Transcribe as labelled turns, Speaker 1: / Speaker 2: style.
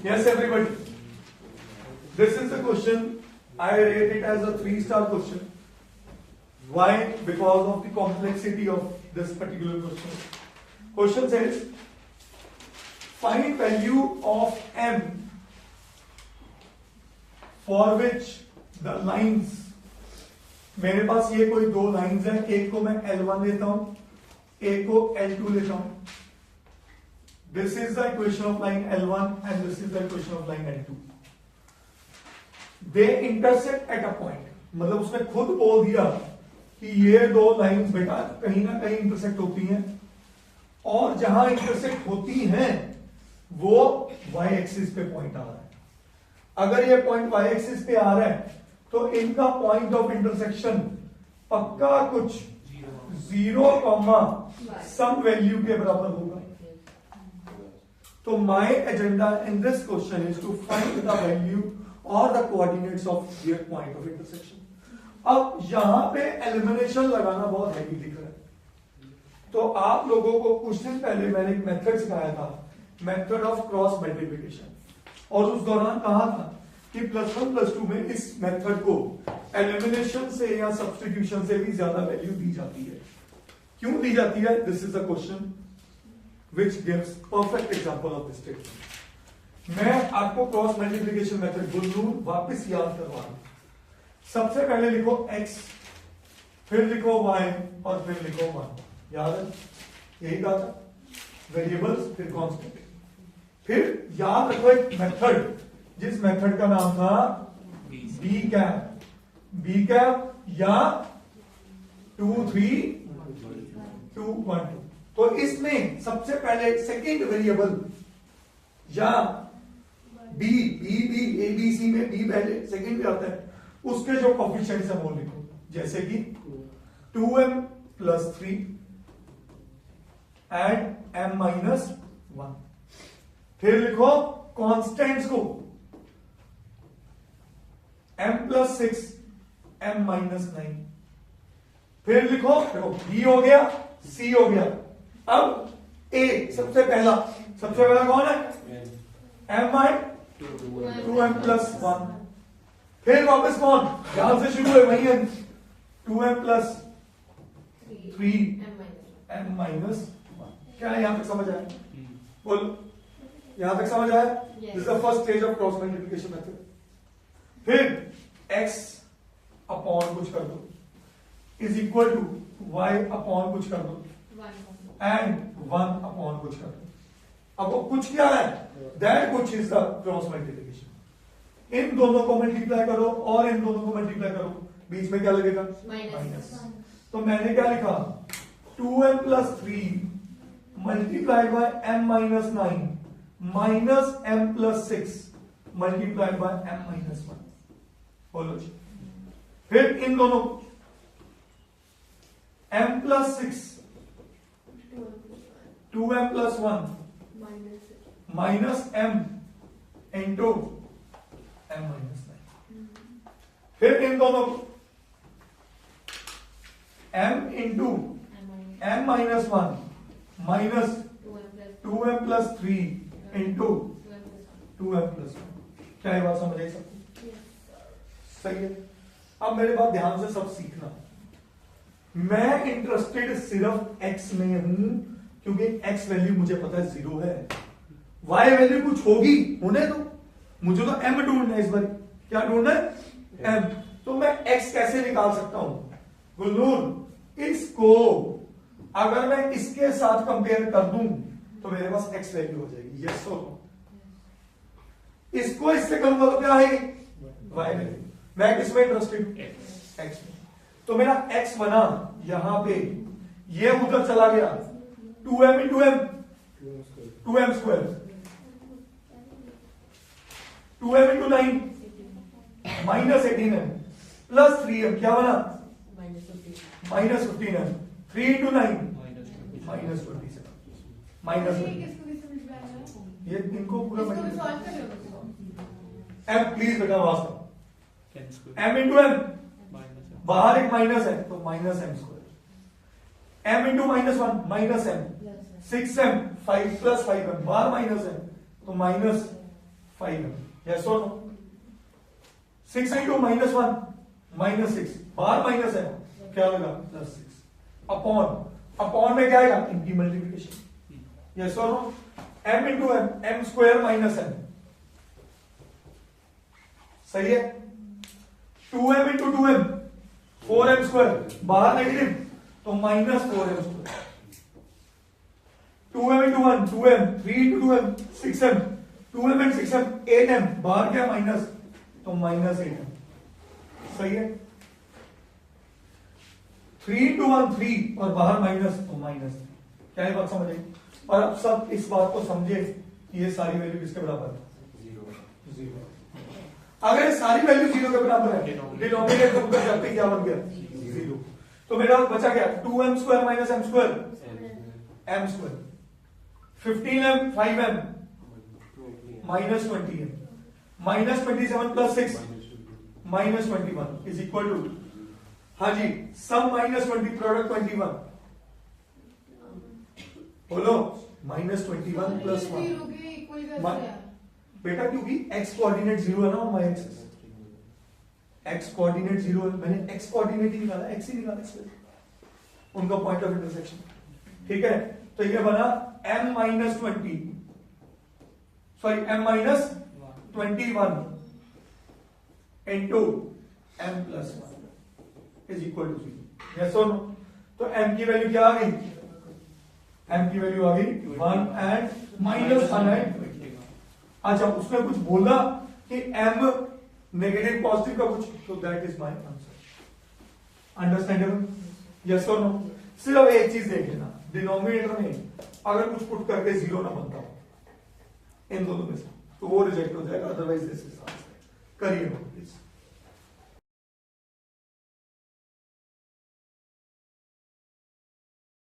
Speaker 1: Yes, everybody. This is the question. I rate it as a 3-star question. Why? Because of the complexity of this particular question. Question says, find value of m for which the lines, मेरे पास ये कोई दो lines है, एक को मैं L1 लेता हूं, एक को L2 लेता हूं. This is the equation of line L1 and this is the equation of line L2. They intersect at a point. मतलब उसने खुद बोल दिया कि ये दो लाइंस बेटा कहीं ना कहीं इंटरसेक्ट होती हैं, और जहां इंटरसेक्ट होती हैं वो y एक्सिस पे पॉइंट आ रहा है. अगर ये पॉइंट y एक्सिस पे आ रहा है तो इनका पॉइंट ऑफ इंटरसेक्शन पक्का कुछ 0, सम वैल्यू के बराबर होगा. तो my agenda in this question is to find the value or the coordinates of their point of intersection. अब यहां पे एलिमिनेशन लगाना बहुत हैवी दिख रहा है, तो आप लोगों को कुछ दिन पहले मैंने एक मेथड सिखाया था, मेथड ऑफ क्रॉस मल्टीप्लिकेशन, और उस दौरान कहा था कि +1 +2 में इस मेथड को एलिमिनेशन से या सब्स्टिट्यूशन से भी ज्यादा वैल्यू दी जाती है. क्यों दी जाती है? This is the question which gives perfect example of this statement. मैं आपको क्रॉस मल्टीप्लिकेशन मेथड गुनगुन वापस याद करवा रहा हूं. सबसे पहले लिखो x, फिर लिखो y और फिर लिखो 1. याद है? यही कहा था, वेरिएबल्स फिर कांस्टेंट. फिर याद रखो एक मेथड, जिस मेथड का नाम था बी कैप या 2 3 2 1 2. तो इसमें सबसे पहले सेकेंड वेरिएबल या बी ए बी सी में बी पहले सेकेंड पे आता है, उसके जो कोफिशिएंट्स है वो लिखो, जैसे कि 2m + 3 एंड m - 1. फिर लिखो कांस्टेंट्स को, m + 6 m - 9. फिर लिखो, देखो b हो गया, c हो गया. अब a सबसे पहला कौन है? m 2m + 1. फिर वापस कौन? यहां से शुरू है, वही है 2m + 3 m - 1. क्या यहां तक समझ आया? बोलो, यहां तक समझ आया? This is the first stage of cross multiplication method. फिर x अपॉन कुछ कर दो is equal to y upon कुछ कर दो एंड 1 अपॉन कुछ कर दो. अब वो कुछ क्या है? दैट कुछ इज द क्रॉस मल्टीप्लिकेशन. इन दोनों को मल्टीप्लाई करो और इन दोनों को मल्टीप्लाई करो, बीच में क्या लगेगा? माइनस. तो मैंने क्या लिखा? 2m + 3 multiplied by m - 9 minus m + 6 multiplied by m - 1. बोलो जी. फिर इन दोनों m + 6 2m + 1 minus m into m - 9. फिर इन दोनों m into m - 1 minus 2m + 3 into 2m + 1. क्या ये बात समझ आई सबको? सही है. अब मेरे बात ध्यान से सब सीखना. मैं इंटरेस्टेड सिर्फ x में हूं, क्योंकि x वैल्यू मुझे पता है 0 है. y वैल्यू कुछ होगी, होने दो. मुझे तो m ढूंढना है इस बार. क्या ढूंढना है? m. तो मैं x कैसे निकाल सकता हूं? गुलनूर, इसको अगर मैं इसके साथ कंपेयर कर दूं तो मेरे पास x वैल्यू हो जाएगी. यस और नो? इसको इससे करूंगा तो क्या आएगी? y value. मैं किसमें इंटरेस्टेड हूं? x में. तो मेरा x बना यहां पे, ये उधर चला गया 2m × m 2m square, 2m × 9 -18m plus 3m क्या बना? -15m. 3 × 9 -27 माइनस. ये इनको पूरा m प्लीज बेटा वास्तव m × m, बाहर एक माइनस है तो -m², m × -1 -m, 6m 5 + 5m, बाहर माइनस है तो 5m, yes or no? 6 into -1 -6, बाहर माइनस है, क्या होगा +6 अपॉन में क्या आएगा इनकी मल्टीप्लिकेशन, यस और no? m into m, m square minus m, सही है? 2m into 2m 4m square, बाहर नेगेटिव तो -4m square, 2m into 1 2m, 3 into 2m 6m, 2m and 6m 8m, बाहर क्या माइनस तो -8m, सही है? 3 into 1 3 और बाहर माइनस तो -3, क्या ये बात समझ आई? और अब सब इस बात को समझे कि ये सारी वैल्यू किसके बराबर है? 0। अगर ये सारी वैल्यू 0 के बराबर है, डिनोमिनेटर को ऊपर जाते ही क्या बन गया 0, तो मेरा बचा क्या 2m square minus m square, m square, 15m 5m -20m, -27 + 6 -21 is equal to, हाँ जी, सम -20 प्रोडक्ट 21, बोलो -21 + 1 बेटा, क्योंकि x कोऑर्डिनेट 0 है ना और y एक्सिस, x कोऑर्डिनेट 0 है, मैंने x कोऑर्डिनेट ही निकाला, x ही निकाला इसमें उनका पॉइंट ऑफ इंटरसेक्शन, ठीक है? तो ये बना m -20 sorry m -21 into m + 1 is equal to 0, yes और नो? तो m की वैल्यू क्या आ गई? m की वैल्यू आ गई 1 एंड -1 एंड, अच्छा उसमें कुछ बोला कि m नेगेटिव पॉजिटिव का कुछ, तो that is my answer, understandable, yes और नो? सिर्फ एक चीज देख लेना, डिनोमिनेटर में अगर कुछ पुट करके 0 ना बनता हो इन दोनों में से, तो वो रिजेक्ट हो जाएगा, अदरवाइज दिस इज आंसर, करिए।